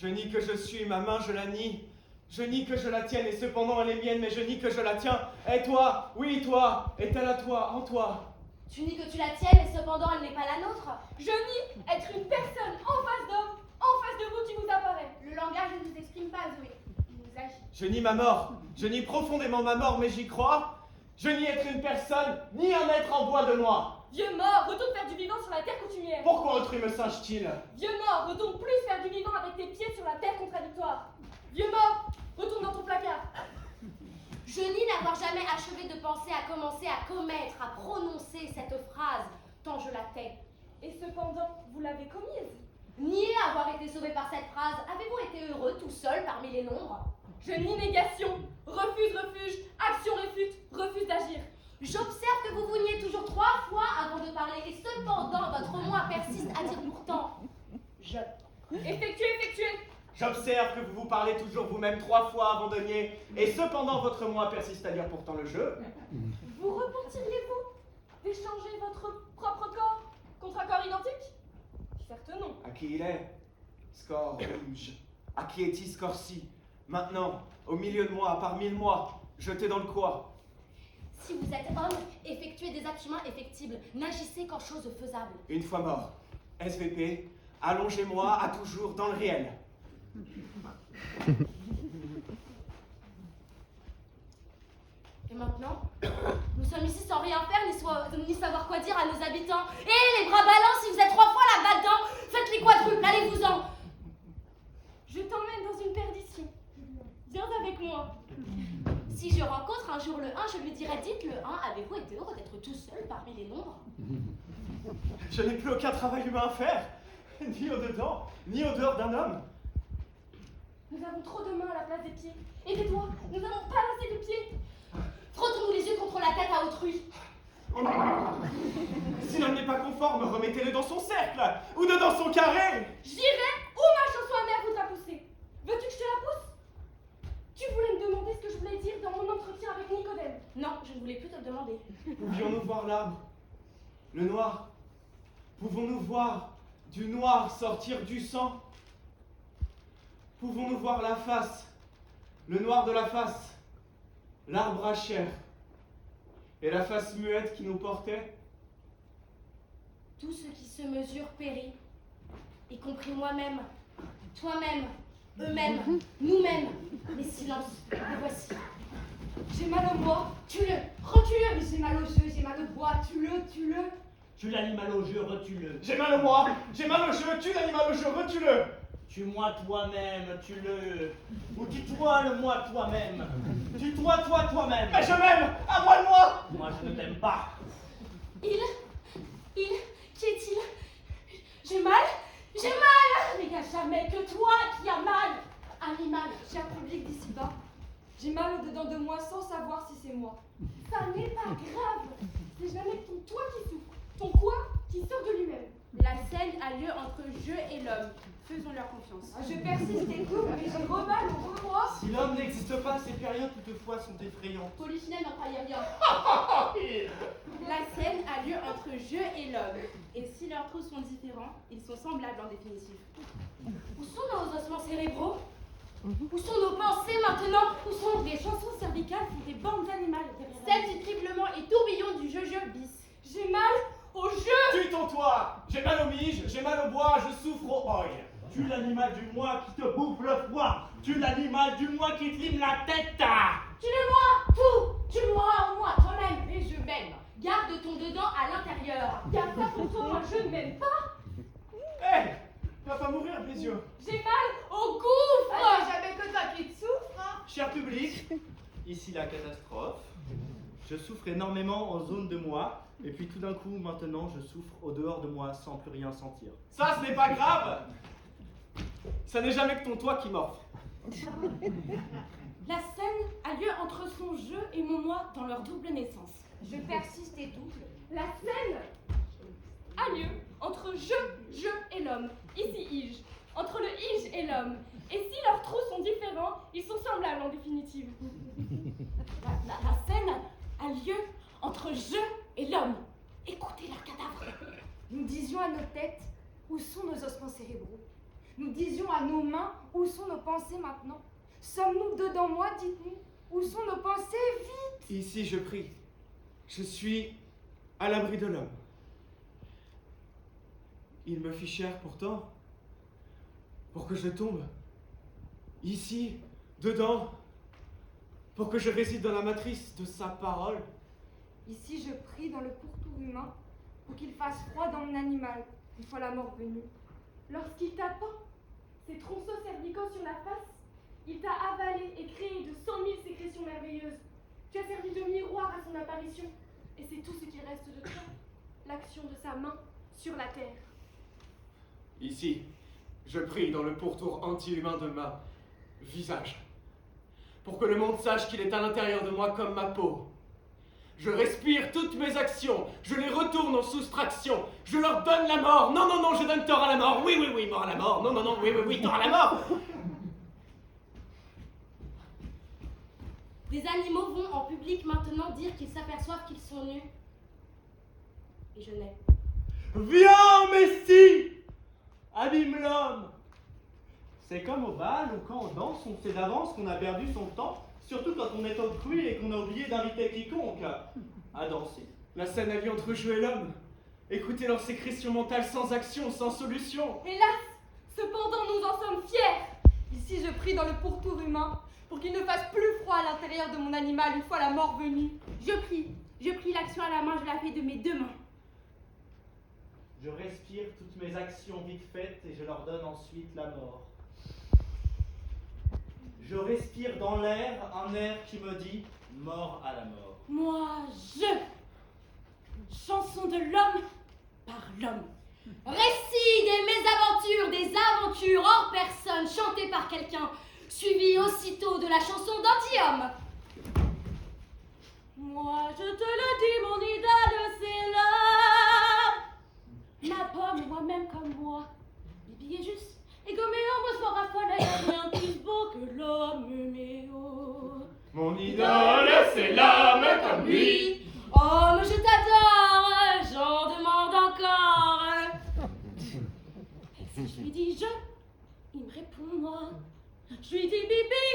Je nie que je suis, ma main je la nie. Je nie que je la tienne, et cependant elle est mienne, mais je nie que je la tiens. Et toi, oui toi, est-elle à toi, en toi? Tu nies que tu la tiennes, et cependant elle n'est pas la nôtre. Je nie être une personne en face d'homme, en face de vous qui vous apparaît. Le langage ne nous exprime pas, Zoé. Il nous agit. Je nie ma mort, je nie profondément ma mort, mais j'y crois. Je nie être une personne, ni un être en bois de moi. Vieux mort, retourne faire du vivant sur la terre coutumière. Pourquoi autrui me singe-t-il? Vieux mort, retourne plus faire du vivant avec tes pieds sur la terre contradictoire. Vieux mort, retourne dans ton placard. Je nie n'avoir jamais achevé de penser à commencer à commettre, à prononcer cette phrase, tant je la tais. Et cependant, vous l'avez commise. Nier avoir été sauvé par cette phrase, avez-vous été heureux tout seul parmi les nombres? Je nie négation, refuse refuge, action réfute, refuse d'agir. J'observe que vous vous niez toujours 3 fois avant de parler, et cependant votre moi persiste à dire pourtant « je ». Effectuez. J'observe que vous vous parlez toujours vous-même 3 fois avant de nier, et cependant votre moi persiste à dire pourtant le jeu. Vous repentiriez-vous d'échanger votre propre corps contre un corps identique? Certes non. À qui il est? Scorge. À qui est-il Scorci? Maintenant, au milieu de moi, parmi moi, jeté dans le quoi? Si vous êtes homme, effectuez des actes humains effectibles, n'agissez qu'en choses faisables. Une fois mort, SVP, allongez-moi à toujours dans le réel. Et maintenant, nous sommes ici sans rien faire, ni savoir quoi dire à nos habitants. Et les bras ballants, si vous êtes 3 fois la balle dedans, faites les quadruples, allez-vous-en. Je t'emmène dans une perdition. Viens avec moi. Si je rencontre un jour le 1, je lui dirai, dites le 1, avez-vous été heureux d'être tout seul parmi les nombres? Je n'ai plus aucun travail humain à faire, ni au-dedans, ni au-dehors d'un homme. Nous avons trop de mains à la place des pieds. Et des doigts, nous n'avons pas assez de pieds. Frottons-nous les yeux contre la tête à autrui. Si l'homme n'est pas conforme, remettez-le dans son cercle, ou dans son carré. J'irai où ma chanson amère voudra pousser. Veux-tu que je te la pousse? Tu voulais me demander ce que je voulais dire dans mon entretien avec Nicodème. Non, je ne voulais plus te le demander. Pouvions-nous voir l'arbre, le noir? Pouvons-nous voir du noir sortir du sang? Pouvons-nous voir la face, le noir de la face, l'arbre à chair, et la face muette qui nous portait? Tout ce qui se mesure périt, y compris moi-même, toi-même, eux-mêmes, nous-mêmes. Les silences, les voici. J'ai mal au bois. Tue-le, recule-le. J'ai mal au jeu, j'ai mal au bois. Tue-le. Tue l'animal au jeu, retue-le. J'ai mal au moi, j'ai mal au jeu, tue l'animal au jeu, retue-le. Tue-moi toi-même, tue-le. Ou tue-toi le moi toi-même. Tue-toi toi-même. Mais je m'aime, à moi de moi. Moi je ne t'aime pas. Qui est-il? J'ai mal. Mais il n'y a jamais que toi qui as mal. Animal. Cher public d'ici-bas, j'ai mal au-dedans de moi sans savoir si c'est moi. Ça n'est pas grave. C'est jamais ton toi qui souffre, ton quoi qui sort de lui-même. La scène a lieu entre je et l'homme. Faisons-leur confiance. Je persiste et coupe, mais j'ai mal au moi. Si l'homme n'existe pas, ces périodes toutefois sont effrayantes. Polychinelle n'en croyait rien. La scène a lieu entre je et l'homme. Et si leurs trous sont différents, ils sont semblables en définitive. Où sont nos ossements cérébraux? Où sont nos pensées maintenant? Où sont Les chansons cervicales sont des bandes animales. celles du triplement et tourbillon du je bis? J'ai mal au jeu. Tue ton toi, j'ai mal au mige, j'ai mal au bois, je souffre au oi. Tue l'animal du moi qui te bouffe le foie. Tue l'animal du moi qui te lime la tête. Tue-le-moi, tout! Tue-moi en moi, toi-même, et je m'aime. Garde ton dedans à l'intérieur. Garde ça pour toi, moi je ne m'aime pas. Hé, va pas mourir, les yeux. J'ai mal au gouffre. C'est jamais que toi qui te souffres, hein. Cher public, ici la catastrophe. Je souffre énormément en zone de moi. Et puis tout d'un coup, maintenant, je souffre au dehors de moi sans plus rien sentir. Ça, ce n'est pas grave. Ça n'est jamais que ton toi qui morfle. La scène a lieu entre son jeu et mon moi dans leur double naissance. Je persiste et double. La scène a lieu entre je et l'homme. Ici Ige. Entre le Ige et l'homme. Et si leurs trous sont différents, ils sont semblables en définitive. La scène a lieu entre je et l'homme. Écoutez leur cadavre. Nous disions à nos têtes, où sont nos ossements cérébraux? Nous disions à nos mains, où sont nos pensées maintenant? Sommes-nous dedans moi, dites-nous? Où sont nos pensées? Vite! Ici, je prie. Je suis à l'abri de l'homme. Il me fit cher pourtant, pour que je tombe ici, dedans, pour que je réside dans la matrice de sa parole. Ici, je prie dans le pourtour humain, pour qu'il fasse froid dans mon animal, une fois la mort venue. Lorsqu'il t'a peint ses tronçons cervicaux sur la face, il t'a avalé et créé de 100 000 sécrétions merveilleuses. Tu as servi de miroir à son apparition, et c'est tout ce qui reste de toi, l'action de sa main sur la terre. Ici, je prie dans le pourtour anti-humain de ma visage, pour que le monde sache qu'il est à l'intérieur de moi comme ma peau. Je respire toutes mes actions, je les retourne en soustraction, je leur donne la mort. Non, non, non, je donne tort à la mort. Oui, oui, oui, mort à la mort. Non, non, non, oui, oui, oui, tort à la mort. Des animaux vont en public maintenant dire qu'ils s'aperçoivent qu'ils sont nus. Et je nais. Viens, Messie! Abîme l'homme! C'est comme au bal ou quand on danse, on sait d'avance qu'on a perdu son temps, surtout quand on est autrui et qu'on a oublié d'inviter quiconque à danser. La scène a lieu entre Dieu et l'homme. Écoutez leurs sécrétions mentales sans action, sans solution. Hélas, cependant nous en sommes fiers. Ici, je prie dans le pourtour humain, pour qu'il ne fasse plus froid à l'intérieur de mon animal une fois la mort venue. Je prie l'action à la main, je la fais de mes deux mains. Je respire toutes mes actions vite faites et je leur donne ensuite la mort. Je respire dans l'air un air qui me dit mort à la mort. Moi, chanson de l'homme par l'homme. Récit des aventures hors personne, chantées par quelqu'un, suivi aussitôt de la chanson d'anti-homme. Moi, je te le dis, mon idole, c'est l'homme. Ma pomme, moi-même comme moi. Bibi est juste, et comme moi, je m'en raffole, il n'y a rien plus beau que l'homme, mais oh. Mon idole, c'est l'homme comme lui. Homme, je t'adore, j'en demande encore. Et si je lui dis il me répond moi. Je lui dis Bibi,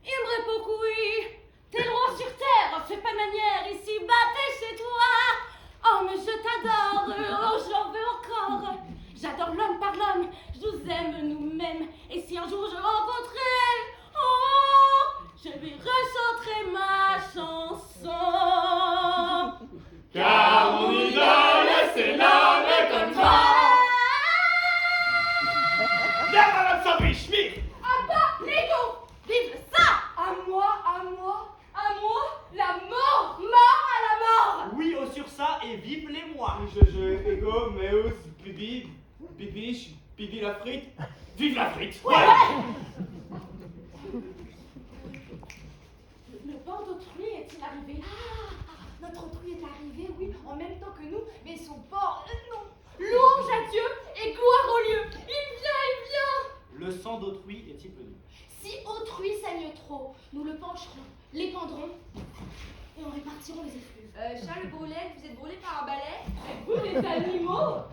il me répond oui. T'es loin sur terre, fais pas manière, ici t'es chez toi. Oh mais je t'adore, oh j'en veux encore. J'adore l'homme par l'homme, je nous aime nous-mêmes. Et si un jour je rencontrais, oh, je vais recentrer ma chanson. Car mon idole, c'est l'homme comme toi. Viens, madame Saint-Bichemire. Attends, Lego, vive ça. À moi, La mort, mort à la mort. Oui au sursa et vive les mois. Je, Ego, Meus, Bibi, Bibiche, Bibi la frite. Vive la frite. Ouais. Le port d'autrui est-il arrivé? notre autrui est arrivé, oui, en même temps que nous, mais son port, non. Louange à Dieu et gloire au lieu. Il vient. Le sang d'autrui est-il venu? Si autrui saigne trop, nous le pencherons, l'épandrons et en répartirons les effluves. Charles Brûlet, vous êtes brûlé par un balai? Vous les animaux?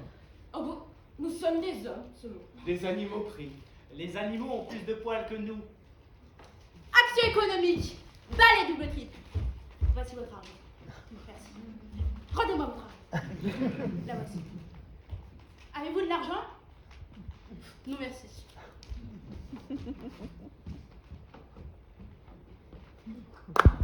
Oh bon, nous sommes des hommes, seulement. Les animaux prient. Les animaux ont plus de poils que nous. Action économique, balai double triple. Voici votre argent. Merci. Rendez-moi votre argent. La voici. Avez-vous de l'argent? Non merci.